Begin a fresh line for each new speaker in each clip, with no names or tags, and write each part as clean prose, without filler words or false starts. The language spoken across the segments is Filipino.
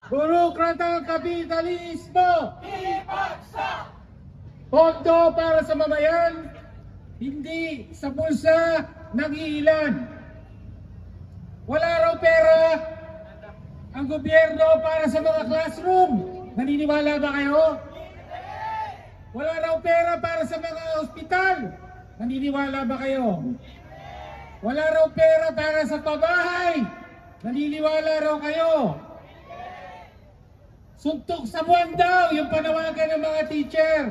Burokratang kapitalismo! Pondo para sa mamayan, hindi sa bulsa ng iilan. Wala raw pera ang gobyerno para sa mga classroom. Naniniwala ba kayo? Wala raw pera para sa mga ospital. Naniniwala ba kayo? Wala raw pera para sa pabahay. Naniniwala raw kayo? Suntok sa buwan daw yung panawagan ng mga teacher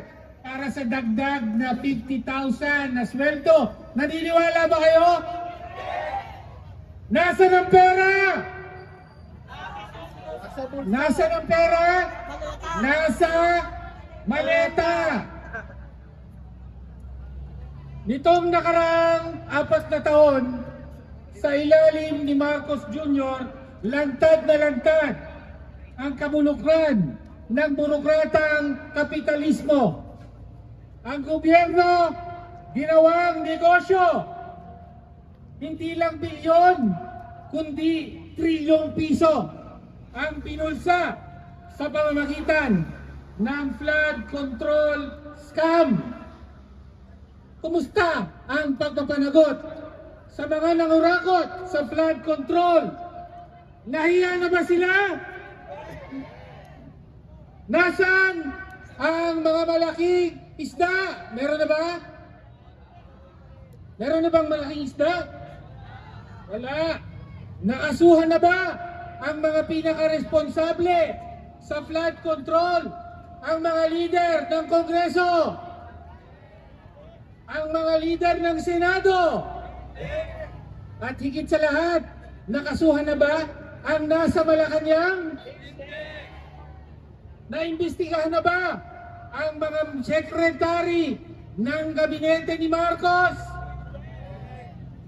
para sa dagdag na 50,000 na sweldo. Naniniwala ba kayo? Nasaan ang pera? Nasaan ang pera? Nasa maleta. Nitong nakarang 4 na taon, sa ilalim ni Marcos Jr., lantad na lantad ang kabulukran ng burokratang kapitalismo. Ang gobyerno ginawang negosyo. Hindi lang bilyon, kundi trilyong piso ang pinulsa sa pamamagitan ng flood control scam. Kumusta ang pagpapanagot sa mga nangurakot sa flood control? Nahiya na ba sila? Nasaan ang mga malaking isda? Meron na ba? Meron na bang malaking isda? Wala. Naasuhan na ba ang mga pinaka-responsable sa flood control? Ang mga leader ng Kongreso? Ang mga leader ng Senado? At higit sa lahat, nakasuhan na ba ang nasa Malacanang? Naimbestigahan na ba ang mga sekretary ng gabinete ni Marcos?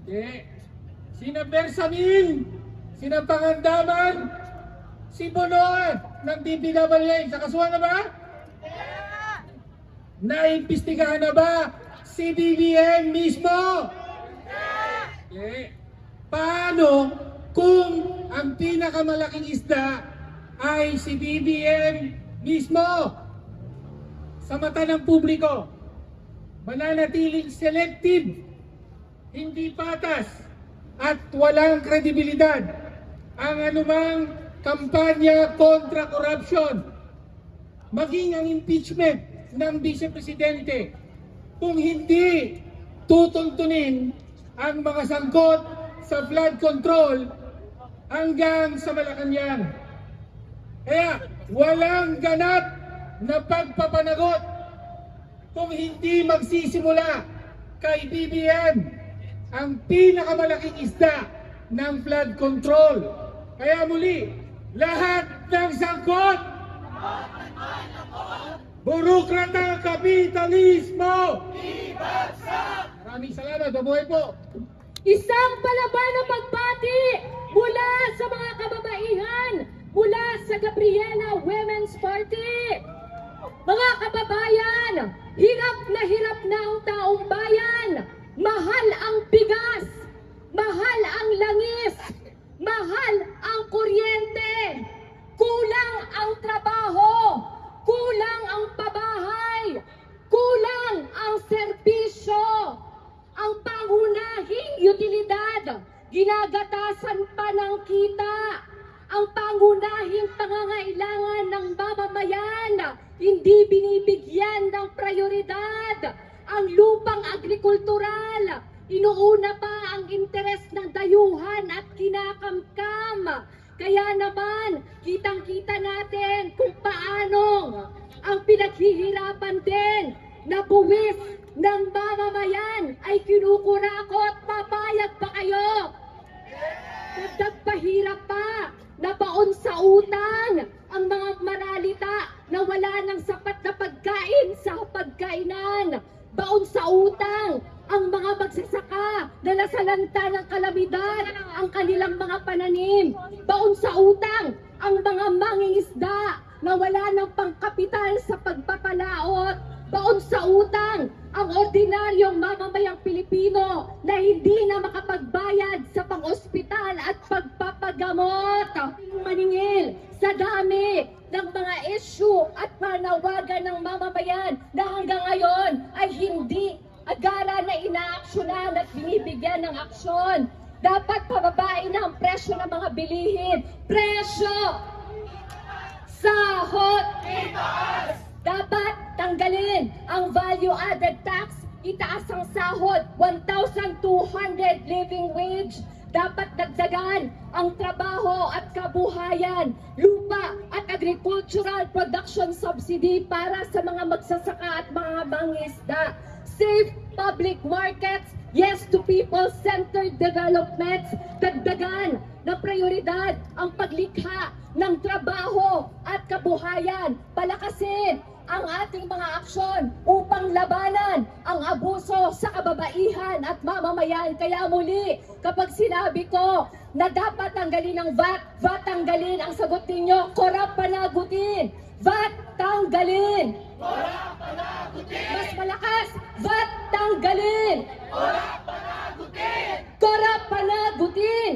Hindi. Sina Bersamin, sina Pangandaman, si Bonoan ng DPWH, nakasuhan na ba? Naimbestigahan na ba si BBM mismo? Okay. Paano kung ang pinakamalaking isda ay si BBM mismo? Sa mata ng publiko, mananatiling selective, hindi patas, at walang kredibilidad ang anumang kampanya kontra korupsyon, maging ang impeachment ng Vice Presidente, kung hindi tutuntunin ang mga sangkot sa flood control hanggang sa Malacanang. Kaya walang ganap na pagpapanagot kung hindi magsisimula kay BBM ang pinakamalaking isda ng flood control. Kaya muli, lahat ng sangkot, burokrata kapitalismo! Maraming salamat. Mabuhay po.
Isang palaban ng pagbati mula sa mga kababaihan mula sa Gabriela Women's Party. Mga kababayan, hirap na ang taong bayan. Mahal ang bigas, mahal ang langis, mahal ang kuryente, kulang ang trabaho, kulang ang pabahay, kulang ang serbisyo, ang pangunahing utilidad, ginagatasan pa ng kita, ang pangunahing pangangailangan ng mamamayan, hindi binibigyan ng prioridad. Ang lupang agrikultural, inuuna pa ang interes ng dayuhan at kinakamkam. Kaya naman, kitang-kita natin kung paano ang pinaghihirapan din na buwis ng mamamayan ay kinukurakot. Papayag pa kayo? Nagpahirap pa, nabaon sa utang ang mga maralita na wala ng sapat na pagkain sa pagkainan. Baon sa utang ang mga magsasaka na nasalanta ng kalamidad ang kanilang mga pananim. Baon sa utang ang mga mangingisda na wala ng pangkapital sa pagpapalaot. baon sa utang ang ordinaryong mamamayang Pilipino na hindi na makapagbayad sa pang-ospital at pagpapagamot. Maningil sa dami ng mga issue at panawagan ng mamamayan na hanggang ngayon ay hindi agara na inaaksyonan at binibigyan ng aksyon. Dapat pababain na ang presyo ng mga bilihin. Presyo! Sahod! Dapat tanggalin ang value-added tax, itaas ang sahod, 1,200 living wage. Dapat dagdagan ang trabaho at kabuhayan, lupa at agricultural production subsidy para sa mga magsasaka at mga mangingisda. Safe public markets, yes to people-centered developments. Dagdagan na prioridad ang paglikha ng trabaho at kabuhayan. Palakasin ang ating mga aksyon upang labanan ang abuso sa kababaihan at mamamayan. Kaya muli, kapag sinabi ko na dapat tanggalin ang VAT, VAT tanggalin, ang sagot ninyo, korap panagutin. VAT tanggalin.
Korap panagutin!
Mas malakas, VAT tanggalin.
Korap panagutin!
Korap panagutin.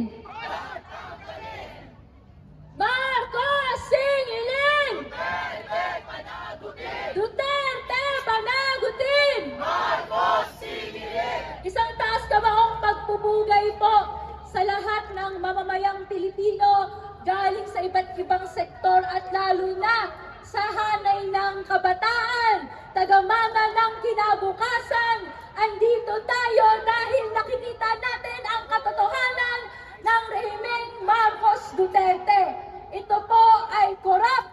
Marcos singilin!
Duterte panagutin!
Duterte panagutin!
Marcos singilin!
Isang taas kamaong pagpupugay po sa lahat ng mamamayang Pilipino galing sa iba't ibang sektor at lalo na sa hanay ng kabataan, tagamana ng kinabukasan. Andito tayo dahil nakikita natin ang katotohanan ng rehimeng Marcos Duterte. Ito po ay korap,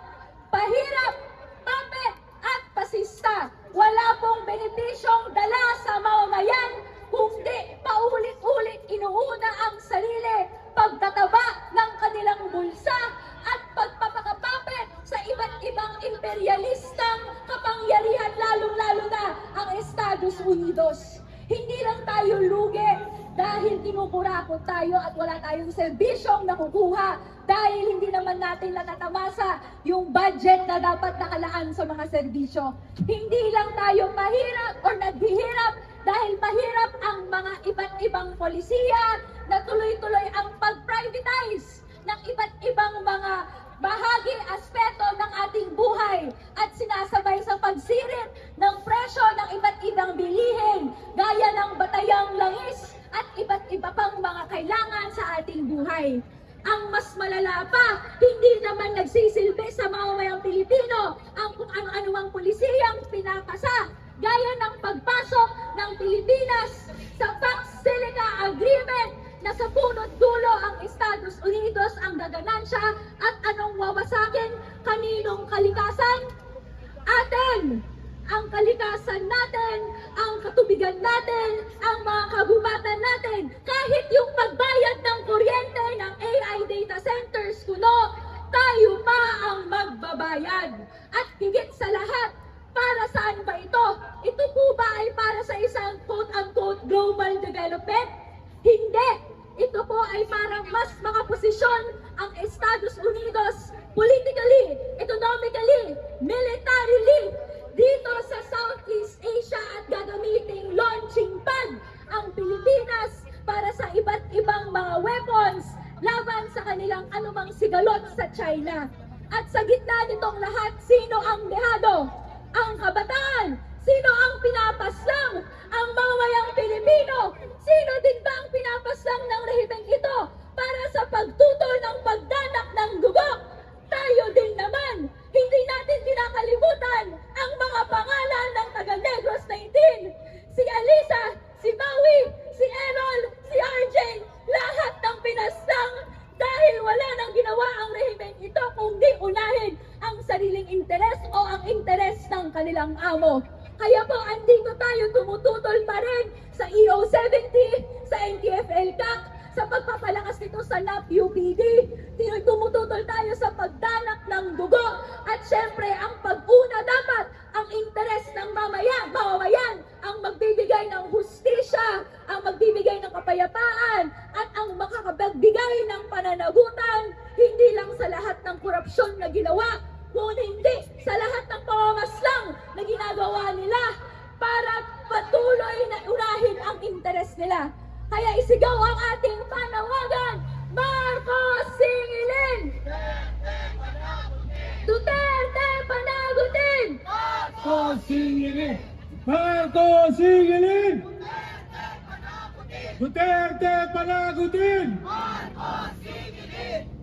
pahirap, papet at pasista. Wala pong benepisyong dala sa mamamayan, kundi paulit-ulit inuuna ang sarili, pagtataba ng kanilang bulsa at pagpapakapapet sa iba't ibang imperialistang kapangyarihan, lalong-lalo na ang Estados Unidos. Hindi lang tayo lugi dahil kinukurakot tayo at wala tayong serbisyong nakukuha dahil hindi naman natin natatamasa yung budget na dapat nakalaan sa mga serbisyo. Hindi lang tayo mahirap o naghihirap dahil mahirap ang mga iba't ibang polisiya na tuloy-tuloy ang pag-privatize ng iba't ibang mga bahagi, aspeto ng ating buhay at sinasabay sa pagsirit ng presyo ng iba't ibang bilihin gaya ng batayang langis at iba't iba pang mga kailangan sa ating buhay. Ang mas malala pa, hindi naman nagsisilbi sa mamamayang Pilipino ang kung ano-anumang pulisiyang pinapasa gaya ng pagpasok ng Pilipinas sa Pax Silica Agreement na sa punot dulo ang Estados Unidos ang gaganansya at anong wawasakin, kaninong kalikasan? Atin! Ang kalikasan natin, ang katubigan natin, ang mga kagubatan natin, kahit yung pagbayad ng kuryente ng AI data centers kuno, tayo pa ang magbabayad. At higit sa lahat, para saan ba ito? Ito po ba ay para sa isang quote-unquote global development? Hindi! Ito po ay parang mas makaposisyon ang Estados Unidos politically, economically, militarily dito sa Southeast Asia at gagamiting launching pad ang Pilipinas para sa iba't ibang mga weapons laban sa kanilang anumang sigalot sa China. At sa gitna nitong lahat, sino ang dehado? Ang kabataan. Sino ang pinapaslang? Ang mamamayang Pilipino. Sino din ba ang pinapaslang ng rehimeng ito para sa pagtutol ng pagdanak ng dugo? Tayo din naman. Hindi natin kinakalimutan ang mga pangalan ng taga Negros 19. Si Alisa, si Maui, si Errol, si RJ, lahat ng pinaslang dahil wala nang ginawa ang rehimeng ito kundi unahin ang sariling interes o ang interes ng kanilang amo. Kaya po, andito tayo tumututol pa rin sa EO70, sa NTF-ELCAC, sa pagpapalakas nito sa NAP-UPD. Tumututol tayo sa pagdanak ng dugo. At syempre, ang pag-una dapat, ang interes ng mamamayan, ang magbibigay ng hustisya, ang magbibigay ng kapayapaan, at ang makakapagbigay ng pananagutan, hindi lang sa lahat ng korupsyon na ginawa, ngunit hindi sa lahat ng pamamaslang na ginagawa
ginagawa nila para patuloy na unahin ang interes nila. Kaya isigaw ang ating panawagan, Marcos singilin! Duterte panagutin!
Marcos singilin! Marcos singilin! Duterte panagutin!
Marcos singilin!